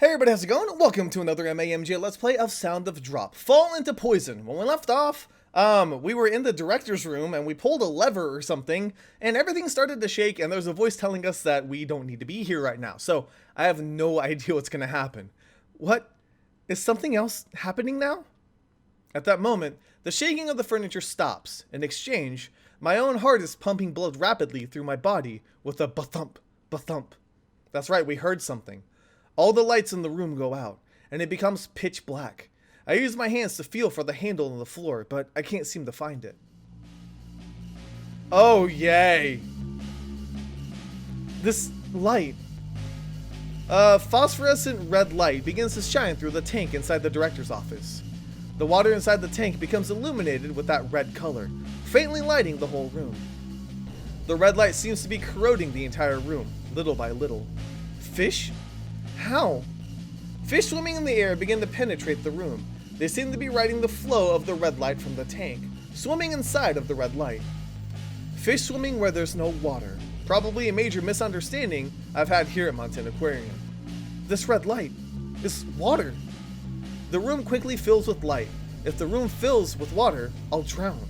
Hey everybody, how's it going? Welcome to another MAMJ Let's Play of Sound of Drop. Fall into Poison. When we left off, we were in the director's room and we pulled a lever or something and everything started to shake and there's a voice telling us that we don't need to be here right now. So I have no idea what's gonna happen. What? Is something else happening now? At that moment, the shaking of the furniture stops. In exchange, my own heart is pumping blood rapidly through my body with a ba-thump, ba-thump. That's right, we heard something. All the lights in the room go out, and it becomes pitch black. I use my hands to feel for the handle on the floor, but I can't seem to find it. Oh, yay! This light. Phosphorescent red light begins to shine through the tank inside the director's office. The water inside the tank becomes illuminated with that red color, faintly lighting the whole room. The red light seems to be corroding the entire room, little by little. Fish? How? Fish swimming in the air begin to penetrate the room. They seem to be riding the flow of the red light from the tank, swimming inside of the red light. Fish swimming where there's no water. Probably a major misunderstanding I've had here at Mountain Aquarium. This red light is water. The room quickly fills with light. If the room fills with water, I'll drown.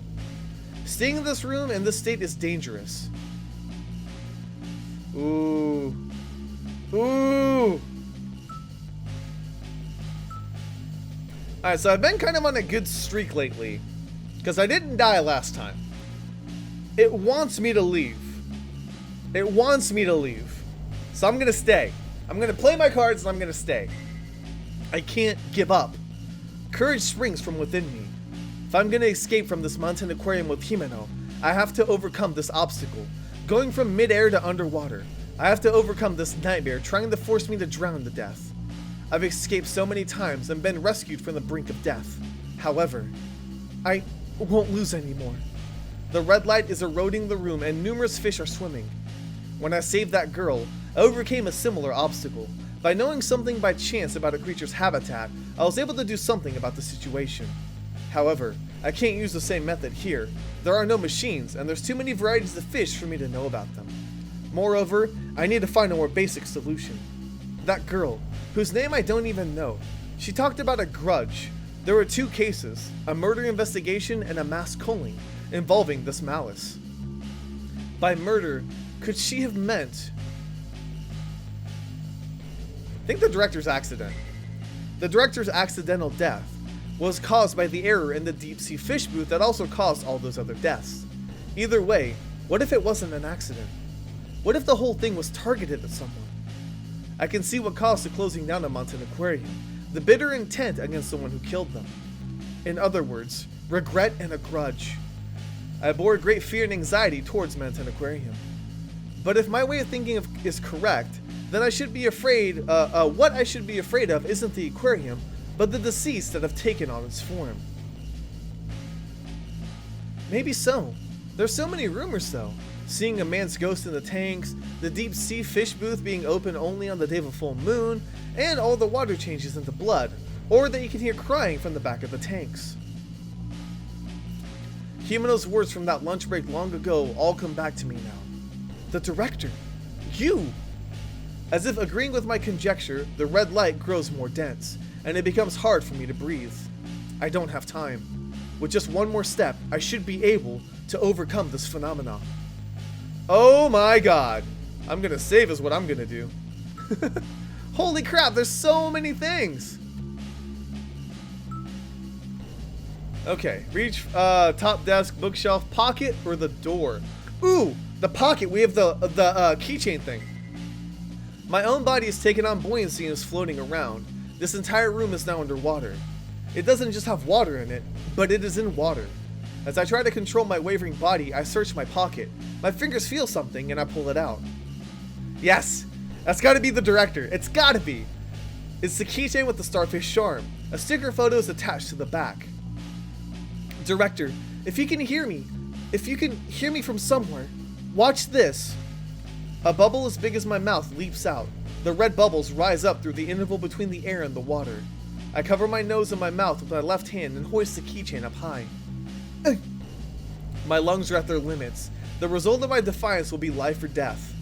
Staying in this room in this state is dangerous. Ooh. Ooh. Alright, so I've been kind of on a good streak lately, because I didn't die last time. It wants me to leave. It wants me to leave. So I'm gonna stay. I'm gonna play my cards and I'm gonna stay. I can't give up. Courage springs from within me. If I'm gonna escape from this mountain aquarium with Himeno, I have to overcome this obstacle. Going from mid-air to underwater, I have to overcome this nightmare trying to force me to drown to death. I've escaped so many times and been rescued from the brink of death. However, I won't lose anymore. The red light is eroding the room and numerous fish are swimming. When I saved that girl, I overcame a similar obstacle. By knowing something by chance about a creature's habitat, I was able to do something about the situation. However, I can't use the same method here. There are no machines and there's too many varieties of fish for me to know about them. Moreover, I need to find a more basic solution. That girl, whose name I don't even know, she talked about a grudge. There were two cases, a murder investigation and a mass culling, involving this malice. By murder, could she have meant... I think the director's accident. The director's accidental death was caused by the error in the deep sea fish booth that also caused all those other deaths. Either way, what if it wasn't an accident? What if the whole thing was targeted at someone? I can see what caused the closing down of Mountain Aquarium, the bitter intent against the one who killed them. In other words, regret and a grudge. I bore great fear and anxiety towards Mountain Aquarium. But if my way of thinking is correct, then I should be afraid, what I should be afraid of isn't the aquarium, but the deceased that have taken on its form. Maybe so. There's so many rumors though. Seeing a man's ghost in the tanks, the deep sea fish booth being open only on the day of a full moon, and all the water changes into blood, or that you can hear crying from the back of the tanks. Himeno's words from that lunch break long ago all come back to me now. The director! You! As if agreeing with my conjecture, the red light grows more dense, and it becomes hard for me to breathe. I don't have time. With just one more step, I should be able to overcome this phenomenon. Oh my god. I'm gonna save is what I'm gonna do. Holy crap, there's so many things. Okay, reach top desk, bookshelf, pocket, or the door. Ooh, the pocket. We have the keychain thing. My own body is taking on buoyancy and is floating around. This entire room is now underwater. It doesn't just have water in it, but it is in water. As I try to control my wavering body, I search my pocket. My fingers feel something and I pull it out. Yes! That's gotta be the director. It's gotta be! It's the keychain with the starfish charm. A sticker photo is attached to the back. Director, if you can hear me from somewhere, watch this. A bubble as big as my mouth leaps out. The red bubbles rise up through the interval between the air and the water. I cover my nose and my mouth with my left hand and hoist the keychain up high. My lungs are at their limits. The result of my defiance will be life or death.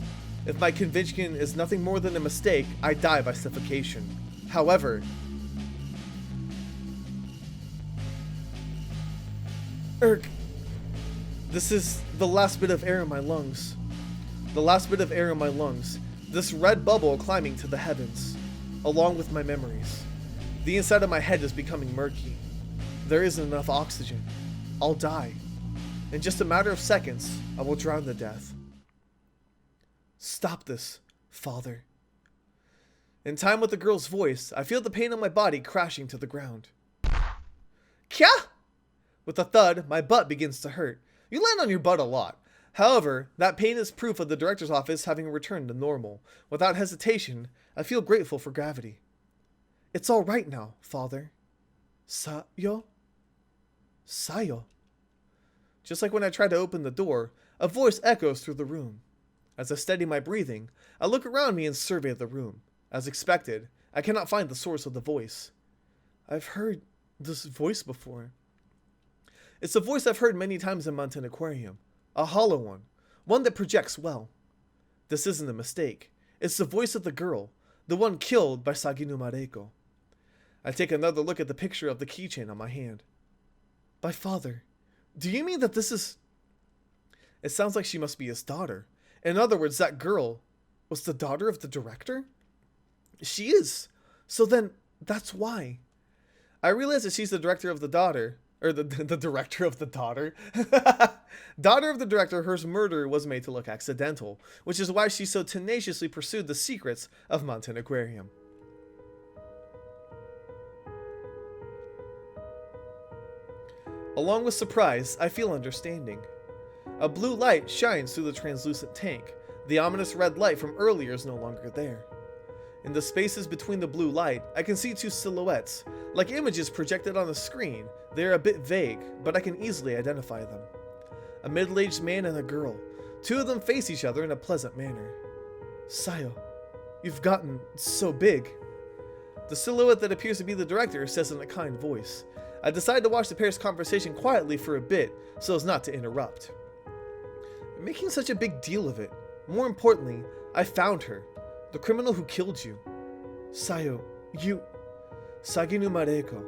If my conviction is nothing more than a mistake, I die by suffocation. However, Erg, this is the last bit of air in my lungs. The last bit of air in my lungs. This red bubble climbing to the heavens, along with my memories. The inside of my head is becoming murky. There isn't enough oxygen. I'll die. In just a matter of seconds, I will drown to death. Stop this, Father. In time with the girl's voice, I feel the pain in my body crashing to the ground. Kya? With a thud, my butt begins to hurt. You land on your butt a lot. However, that pain is proof of the director's office having returned to normal. Without hesitation, I feel grateful for gravity. It's all right now, Father. Sayo? Sayo. Just like when I tried to open the door, a voice echoes through the room. As I steady my breathing, I look around me and survey the room. As expected, I cannot find the source of the voice. I've heard this voice before. It's a voice I've heard many times in Mountain Aquarium. A hollow one. One that projects well. This isn't a mistake. It's the voice of the girl. The one killed by Saginu Mareko. I take another look at the picture of the keychain on my hand. By Father, do you mean that this is... It sounds like she must be his daughter. In other words, that girl was the daughter of the director? She is. So then, that's why. I realize that she's the director of the daughter. Or the director of the daughter. Daughter of the director whose murder was made to look accidental. Which is why she so tenaciously pursued the secrets of Mountain Aquarium. Along with surprise, I feel understanding. A blue light shines through the translucent tank. The ominous red light from earlier is no longer there. In the spaces between the blue light, I can see two silhouettes. Like images projected on a screen, they are a bit vague, but I can easily identify them. A middle-aged man and a girl. Two of them face each other in a pleasant manner. Sayo, you've gotten so big. The silhouette that appears to be the director says in a kind voice. I decide to watch the pair's conversation quietly for a bit, so as not to interrupt. You're making such a big deal of it. More importantly, I found her. The criminal who killed you. Sayo, you... Saginu Mareko.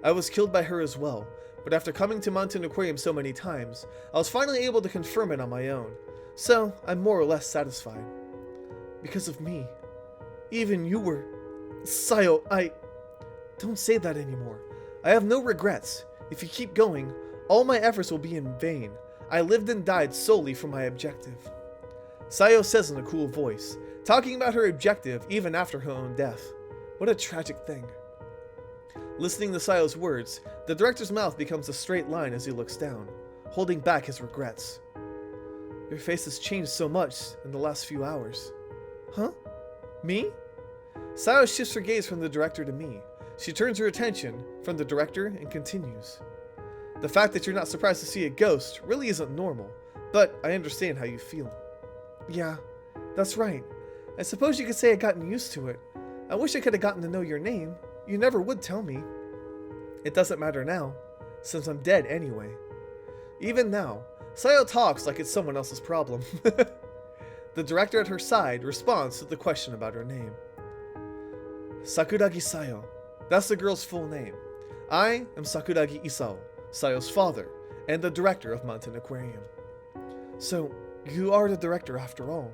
I was killed by her as well, but after coming to Mountain Aquarium so many times, I was finally able to confirm it on my own, so I'm more or less satisfied. Because of me. Even you were... Sayo, Don't say that anymore. I have no regrets. If you keep going, all my efforts will be in vain. I lived and died solely for my objective. Sayo says in a cool voice, talking about her objective even after her own death. What a tragic thing. Listening to Sayo's words, the director's mouth becomes a straight line as he looks down, holding back his regrets. Your face has changed so much in the last few hours. Huh? Me? Sayo shifts her gaze from the director to me. She turns her attention from the director and continues. The fact that you're not surprised to see a ghost really isn't normal, but I understand how you feel. Yeah, that's right. I suppose you could say I've gotten used to it. I wish I could have gotten to know your name. You never would tell me. It doesn't matter now, since I'm dead anyway. Even now, Sayo talks like it's someone else's problem. The director at her side responds to the question about her name. Sakuragi Sayo. That's the girl's full name. I am Sakuragi Isao, Sayo's father, and the director of Mountain Aquarium. So, you are the director after all.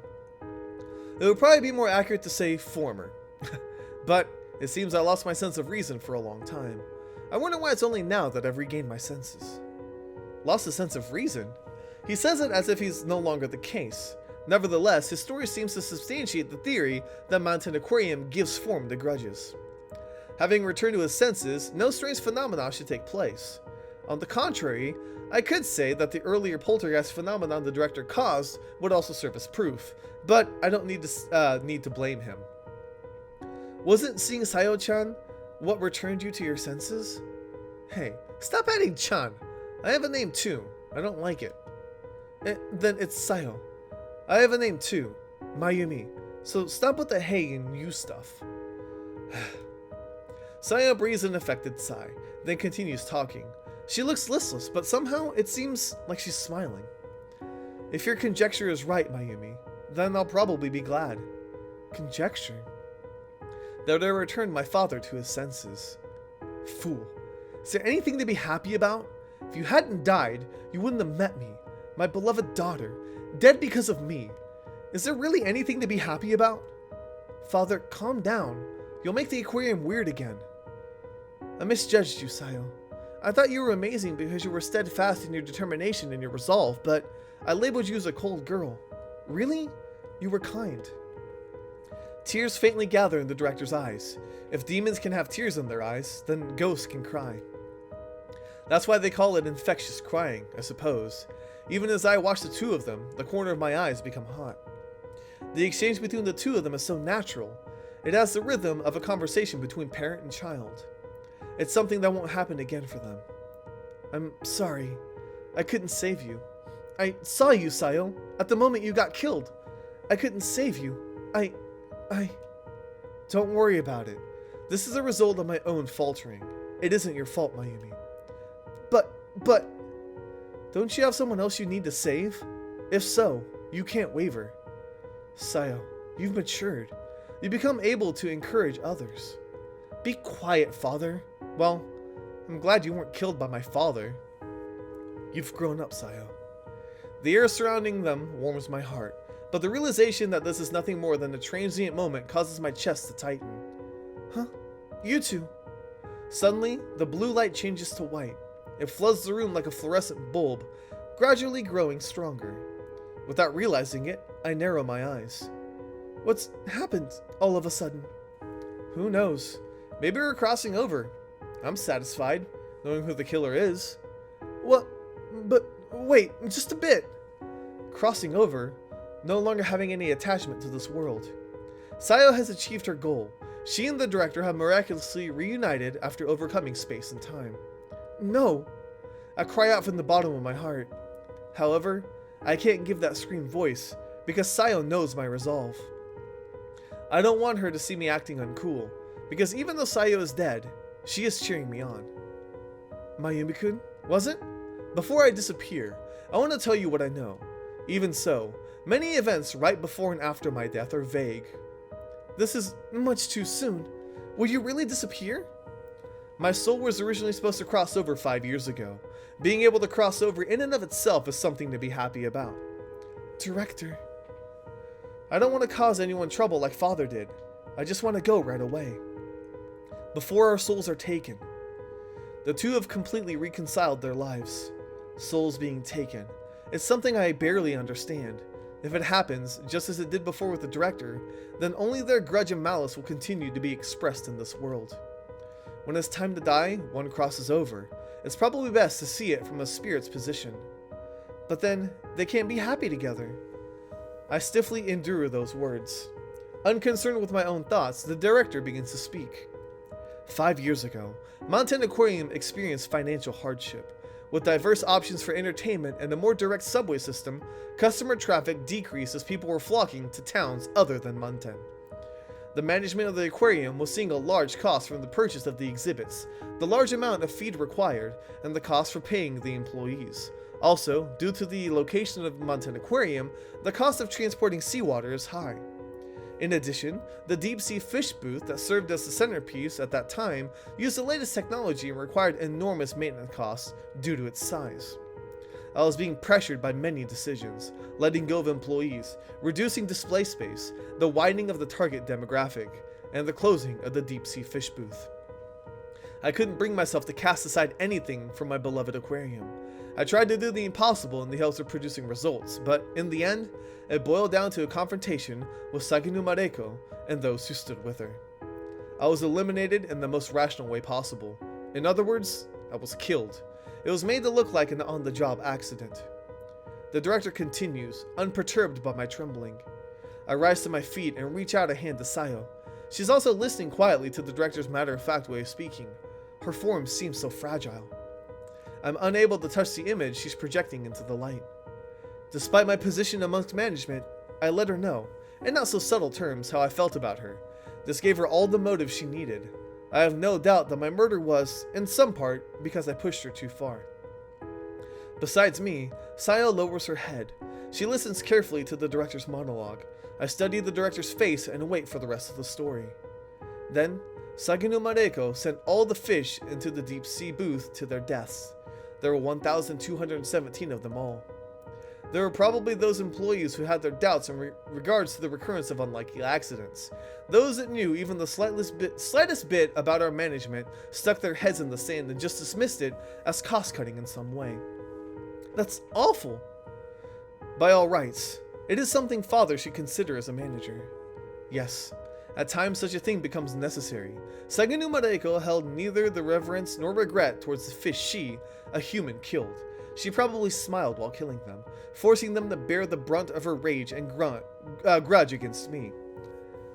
It would probably be more accurate to say former. But it seems I lost my sense of reason for a long time. I wonder why it's only now that I've regained my senses. Lost a sense of reason? He says it as if he's no longer the case. Nevertheless, his story seems to substantiate the theory that Mountain Aquarium gives form to grudges. Having returned to his senses, no strange phenomena should take place. On the contrary, I could say that the earlier poltergeist phenomenon the director caused would also serve as proof, but I don't need to blame him. Wasn't seeing Sayo-chan what returned you to your senses? Hey, stop adding chan. I have a name too. I don't like it. Then it's Sayo. I have a name too, Mayumi. So stop with the hey and you stuff. Sayo breathes an affected sigh, then continues talking. She looks listless, but somehow it seems like she's smiling. If your conjecture is right, Mayumi, then I'll probably be glad. Conjecture? that I returned my father to his senses. Fool. Is there anything to be happy about? If you hadn't died, you wouldn't have met me, my beloved daughter, dead because of me. Is there really anything to be happy about? Father, calm down. You'll make the aquarium weird again. I misjudged you, Sayo. I thought you were amazing because you were steadfast in your determination and your resolve, but I labeled you as a cold girl. Really? You were kind. Tears faintly gather in the director's eyes. If demons can have tears in their eyes, then ghosts can cry. That's why they call it infectious crying, I suppose. Even as I watch the two of them, the corner of my eyes become hot. The exchange between the two of them is so natural. It has the rhythm of a conversation between parent and child. It's something that won't happen again for them. I'm sorry. I couldn't save you. I saw you, Sayo, at the moment you got killed. I couldn't save you. I... Don't worry about it. This is a result of my own faltering. It isn't your fault, Mayumi. But... Don't you have someone else you need to save? If so, you can't waver. Sayo, you've matured. You become able to encourage others. Be quiet, father. Well, I'm glad you weren't killed by my father. You've grown up, Sayo. The air surrounding them warms my heart, but the realization that this is nothing more than a transient moment causes my chest to tighten. Huh? You two. Suddenly, the blue light changes to white. It floods the room like a fluorescent bulb, gradually growing stronger. Without realizing it, I narrow my eyes. What's happened all of a sudden? Who knows? Maybe we're crossing over. I'm satisfied, knowing who the killer is. What? But wait, just a bit. Crossing over, no longer having any attachment to this world. Sayo has achieved her goal. She and the director have miraculously reunited after overcoming space and time. No! I cry out from the bottom of my heart. However, I can't give that scream voice, because Sayo knows my resolve. I don't want her to see me acting uncool, because even though Sayo is dead, she is cheering me on. Mayumi-kun, was it? Before I disappear, I want to tell you what I know. Even so, many events right before and after my death are vague. This is much too soon. Will you really disappear? My soul was originally supposed to cross over 5 years ago. Being able to cross over in and of itself is something to be happy about. Director. I don't want to cause anyone trouble like Father did. I just want to go right away. Before our souls are taken. The two have completely reconciled their lives. Souls being taken. It's something I barely understand. If it happens, just as it did before with the director, then only their grudge and malice will continue to be expressed in this world. When it's time to die, one crosses over. It's probably best to see it from a spirit's position. But then, they can't be happy together. I stiffly endure those words. Unconcerned with my own thoughts, the director begins to speak. 5 years ago, Mountain Aquarium experienced financial hardship. With diverse options for entertainment and a more direct subway system, customer traffic decreased as people were flocking to towns other than Munten. The management of the aquarium was seeing a large cost from the purchase of the exhibits, the large amount of feed required, and the cost for paying the employees. Also, due to the location of Munten Aquarium, the cost of transporting seawater is high. In addition, the deep-sea fish booth that served as the centerpiece at that time used the latest technology and required enormous maintenance costs due to its size. I was being pressured by many decisions, letting go of employees, reducing display space, the widening of the target demographic, and the closing of the deep-sea fish booth. I couldn't bring myself to cast aside anything from my beloved aquarium. I tried to do the impossible in the hopes of producing results, but in the end, it boiled down to a confrontation with Saginu Mareko and those who stood with her. I was eliminated in the most rational way possible. In other words, I was killed. It was made to look like an on-the-job accident. The director continues, unperturbed by my trembling. I rise to my feet and reach out a hand to Sayo. She's also listening quietly to the director's matter-of-fact way of speaking. Her form seems so fragile. I'm unable to touch the image she's projecting into the light. Despite my position amongst management, I let her know, in not so subtle terms, how I felt about her. This gave her all the motive she needed. I have no doubt that my murder was, in some part, because I pushed her too far. Besides me, Sayo lowers her head. She listens carefully to the director's monologue. I study the director's face and wait for the rest of the story. Then, Saginu Mareko sent all the fish into the deep sea booth to their deaths. There were 1,217 of them all. There were probably those employees who had their doubts in regards to the recurrence of unlikely accidents. Those that knew even the slightest bit about our management stuck their heads in the sand and just dismissed it as cost-cutting in some way. That's awful. By all rights, it is something Father should consider as a manager. Yes, at times such a thing becomes necessary. Saginu Mareko held neither the reverence nor regret towards the fish she, a human, killed. She probably smiled while killing them, forcing them to bear the brunt of her rage and grudge against me.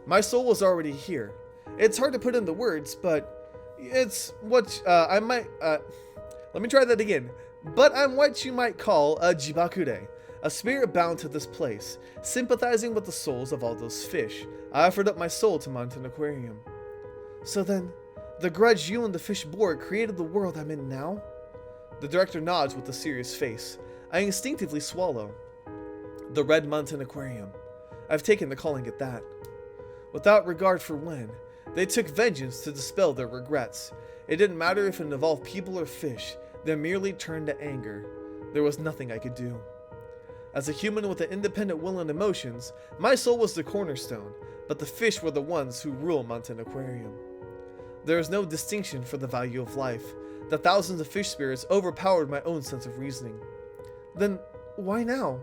My soul was already here. It's hard to put into words, but it's what let me try that again. But I'm what you might call a jibakure, a spirit bound to this place, sympathizing with the souls of all those fish. I offered up my soul to Mountain Aquarium. So then, the grudge you and the fish bore created the world I'm in now? The director nods with a serious face. I instinctively swallow. The Red Mountain Aquarium. I've taken to calling it that. Without regard for when, they took vengeance to dispel their regrets. It didn't matter if it involved people or fish, they merely turned to anger. There was nothing I could do. As a human with an independent will and emotions, my soul was the cornerstone, but the fish were the ones who rule Mountain Aquarium. There is no distinction for the value of life. The thousands of fish spirits overpowered my own sense of reasoning. Then, why now?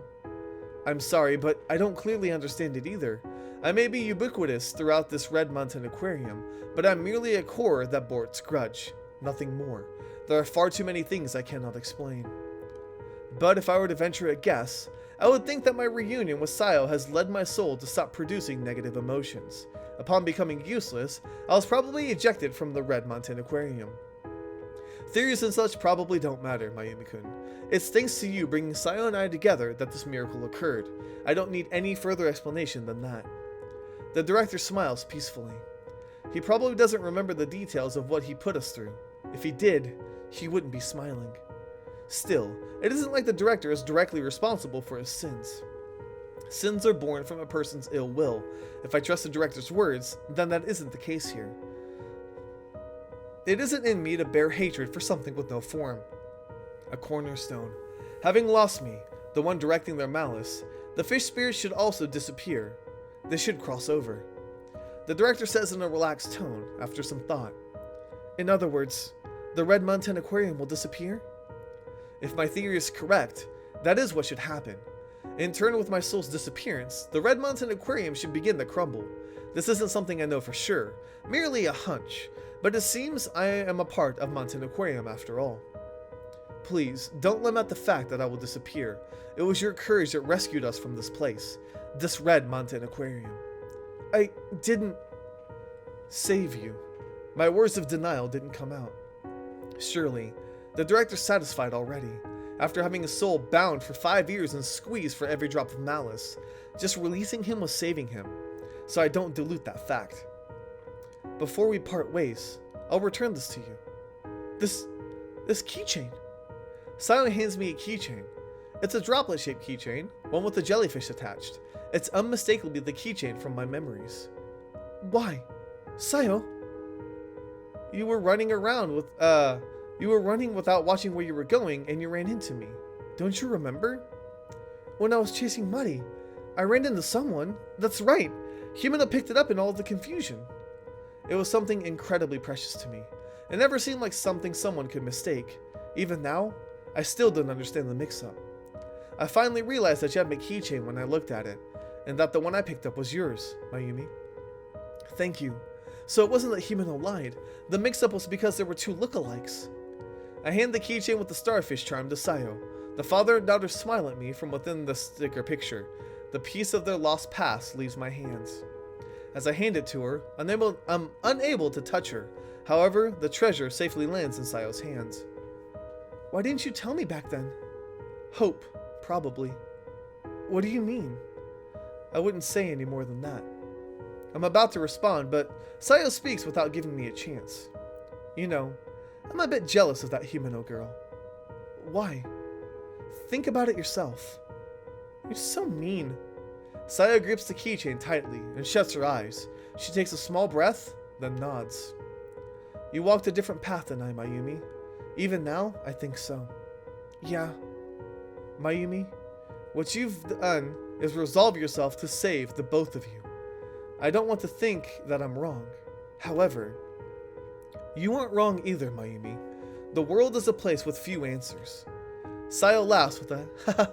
I'm sorry, but I don't clearly understand it either. I may be ubiquitous throughout this Red Mountain Aquarium, but I'm merely a core that bore its grudge. Nothing more. There are far too many things I cannot explain. But if I were to venture a guess, I would think that my reunion with Sayo has led my soul to stop producing negative emotions. Upon becoming useless, I was probably ejected from the Red Mountain Aquarium. Theories and such probably don't matter, Mayumi-kun. It's thanks to you bringing Sayo and I together that this miracle occurred. I don't need any further explanation than that. The director smiles peacefully. He probably doesn't remember the details of what he put us through. If he did, he wouldn't be smiling. Still, it isn't like the director is directly responsible for his sins. Sins are born from a person's ill will. If I trust the director's words, then that isn't the case here. It isn't in me to bear hatred for something with no form. A cornerstone. Having lost me, the one directing their malice, the fish spirits should also disappear. They should cross over. The director says in a relaxed tone, after some thought. In other words, the Red Mountain Aquarium will disappear? If my theory is correct, that is what should happen. In turn with my soul's disappearance, the Red Mountain Aquarium should begin to crumble. This isn't something I know for sure, merely a hunch, but it seems I am a part of Mountain Aquarium after all. Please, don't lament the fact that I will disappear. It was your courage that rescued us from this place, this Red Mountain Aquarium. I didn't save you. My words of denial didn't come out. Surely, the director's satisfied already. After having his soul bound for 5 years and squeezed for every drop of malice, just releasing him was saving him, so I don't dilute that fact. Before we part ways, I'll return this to you. This keychain. Sayo hands me a keychain. It's a droplet-shaped keychain, one with a jellyfish attached. It's unmistakably the keychain from my memories. Why? Sayo? You were running without watching where you were going, and you ran into me. Don't you remember? When I was chasing Muddy, I ran into someone. That's right. Himeno picked it up in all of the confusion. It was something incredibly precious to me. It never seemed like something someone could mistake. Even now, I still don't understand the mix-up. I finally realized that you had my keychain when I looked at it, and that the one I picked up was yours, Mayumi. Thank you. So it wasn't that Himeno lied. The mix-up was because there were two lookalikes. I hand the keychain with the starfish charm to Sayo. The father and daughter smile at me from within the sticker picture. The piece of their lost past leaves my hands. As I hand it to her, I'm unable to touch her. However, the treasure safely lands in Sayo's hands. Why didn't you tell me back then? Hope, probably. What do you mean? I wouldn't say any more than that. I'm about to respond, but Sayo speaks without giving me a chance. You know, I'm a bit jealous of that Himeno girl. Why? Think about it yourself. You're so mean. Sayo grips the keychain tightly and shuts her eyes. She takes a small breath then nods. You walked a different path than I, Mayumi. Even now, I think so. Yeah. Mayumi, what you've done is resolve yourself to save the both of you. I don't want to think that I'm wrong. However, you aren't wrong either, Mayumi. The world is a place with few answers. Sayo laughs with a haha,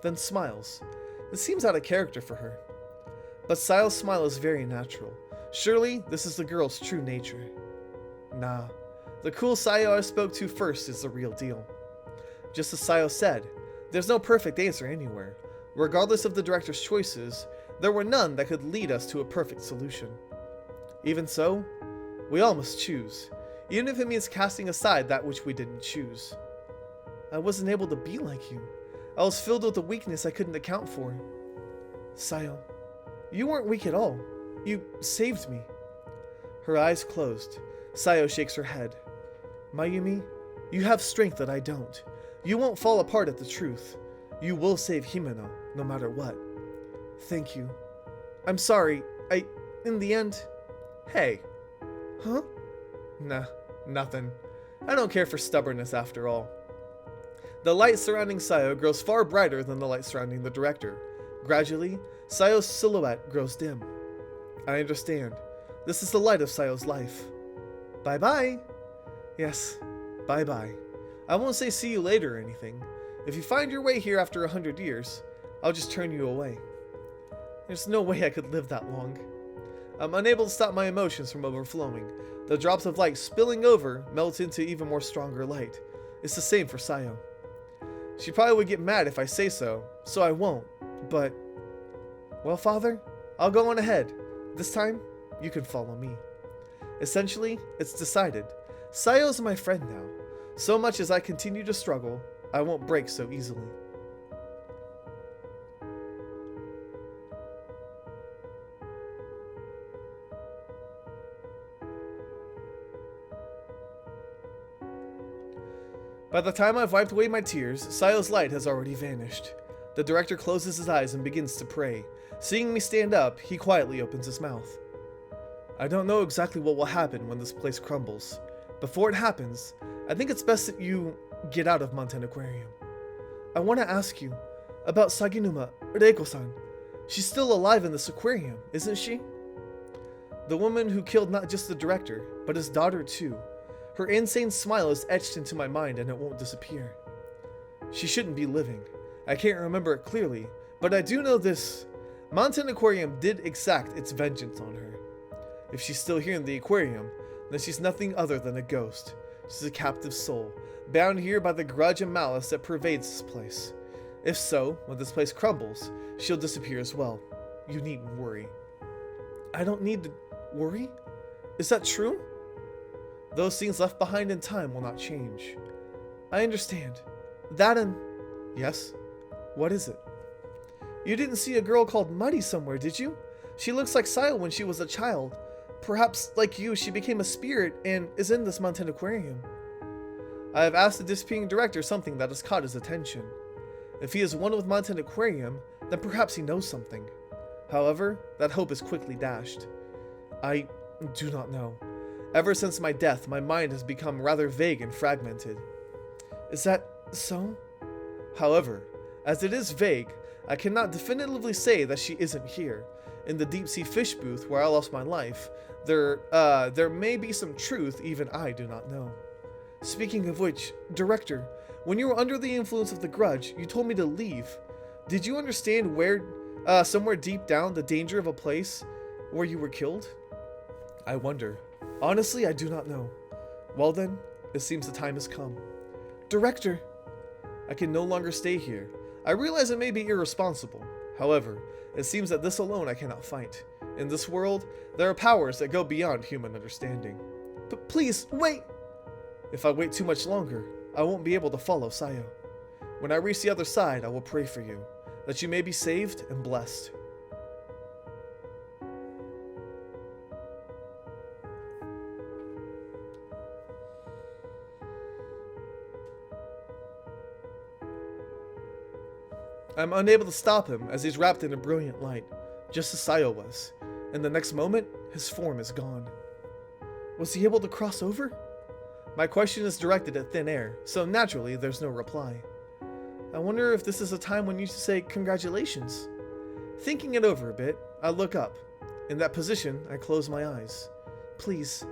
then smiles. This seems out of character for her. But Sayo's smile is very natural. Surely, this is the girl's true nature. Nah, the cool Sayo I spoke to first is the real deal. Just as Sayo said, there's no perfect answer anywhere. Regardless of the director's choices, there were none that could lead us to a perfect solution. Even so, we all must choose, even if it means casting aside that which we didn't choose. I wasn't able to be like you. I was filled with a weakness I couldn't account for. Sayo, you weren't weak at all. You saved me. Her eyes closed. Sayo shakes her head. Mayumi, you have strength that I don't. You won't fall apart at the truth. You will save Himeno, no matter what. Thank you. I'm sorry, in the end... Hey. Huh? Nah, nothing. I don't care for stubbornness after all. The light surrounding Sayo grows far brighter than the light surrounding the director. Gradually, Sayo's silhouette grows dim. I understand. This is the light of Sayo's life. Bye-bye. Yes, bye-bye. I won't say see you later or anything. If you find your way here after 100 years, I'll just turn you away. There's no way I could live that long. I'm unable to stop my emotions from overflowing. The drops of light spilling over melt into even more stronger light. It's the same for Sayo. She probably would get mad if I say so I won't, but... Well, Father, I'll go on ahead. This time, you can follow me. Essentially, it's decided. Sayo's my friend now. So much as I continue to struggle, I won't break so easily. By the time I've wiped away my tears, Sayo's light has already vanished. The director closes his eyes and begins to pray. Seeing me stand up, he quietly opens his mouth. I don't know exactly what will happen when this place crumbles. Before it happens, I think it's best that you get out of Mountain Aquarium. I want to ask you about Saginuma Reiko-san. She's still alive in this aquarium, isn't she? The woman who killed not just the director, but his daughter too. Her insane smile is etched into my mind and it won't disappear. She shouldn't be living. I can't remember it clearly, but I do know this. Mountain Aquarium did exact its vengeance on her. If she's still here in the aquarium, then she's nothing other than a ghost. She's a captive soul, bound here by the grudge and malice that pervades this place. If so, when this place crumbles, she'll disappear as well. You needn't worry. I don't need to worry? Is that true? Those things left behind in time will not change. I understand. That and... Yes? What is it? You didn't see a girl called Muddy somewhere, did you? She looks like Sayo when she was a child. Perhaps, like you, she became a spirit and is in this Mountain Aquarium. I have asked the disappearing director something that has caught his attention. If he is one with Mountain Aquarium, then perhaps he knows something. However, that hope is quickly dashed. I do not know. Ever since my death, my mind has become rather vague and fragmented. Is that so? However, as it is vague, I cannot definitively say that she isn't here. In the deep-sea fish booth where I lost my life, there may be some truth even I do not know. Speaking of which, Director, when you were under the influence of the grudge, you told me to leave. Did you understand where, somewhere deep down, the danger of a place where you were killed? I wonder. Honestly, I do not know. Well then, it seems the time has come. Director! I can no longer stay here. I realize it may be irresponsible. However, it seems that this alone I cannot fight. In this world, there are powers that go beyond human understanding. But please, wait! If I wait too much longer, I won't be able to follow Sayo. When I reach the other side, I will pray for you, that you may be saved and blessed. I'm unable to stop him as he's wrapped in a brilliant light, just as Sayo was. In the next moment, his form is gone. Was he able to cross over? My question is directed at thin air, so naturally there's no reply. I wonder if this is a time when you should say congratulations. Thinking it over a bit, I look up. In that position, I close my eyes. Please,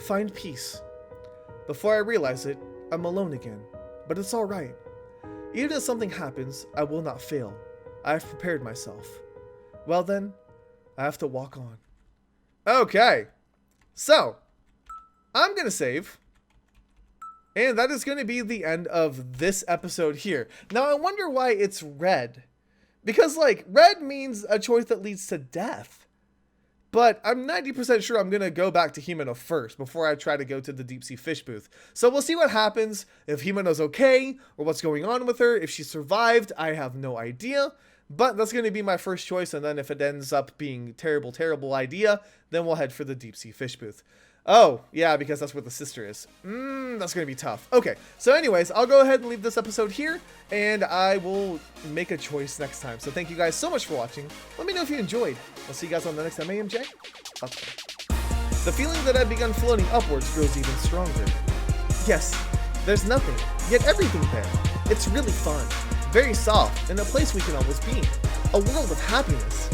find peace. Before I realize it, I'm alone again, but it's alright. Even if something happens, I will not fail. I have prepared myself. Well then, I have to walk on. Okay, so, I'm gonna save. And that is going to be the end of this episode here. Now, I wonder why it's red. Because, like, red means a choice that leads to death. But I'm 90% sure I'm going to go back to Himeno first before I try to go to the deep sea fish booth. So we'll see what happens, if Himeno's okay, or what's going on with her. If she survived, I have no idea. But that's going to be my first choice, and then if it ends up being terrible, terrible idea, then we'll head for the deep sea fish booth. Oh, yeah, because that's where the sister is. That's going to be tough. Okay, so anyways, I'll go ahead and leave this episode here, and I will make a choice next time. So thank you guys so much for watching. Let me know if you enjoyed. I'll see you guys on the next MAMJ. Okay. The feeling that I've begun floating upwards grows even stronger. Yes, there's nothing, yet everything there. It's really fun, very soft, and a place we can always be. A world of happiness.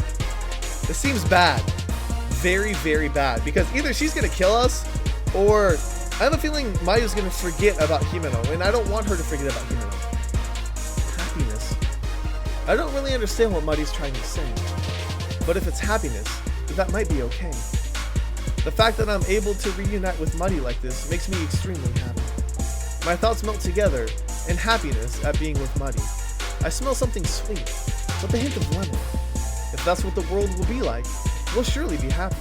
This seems bad. Very, very bad, because either she's gonna kill us, or I have a feeling Mayu's gonna forget about Himeno, and I don't want her to forget about Himeno. Happiness. I don't really understand what Muddy's trying to say, but if it's happiness, that might be okay. The fact that I'm able to reunite with Muddy like this makes me extremely happy. My thoughts melt together in happiness at being with Muddy. I smell something sweet, with a hint of lemon. If that's what the world will be like, we'll surely be happy.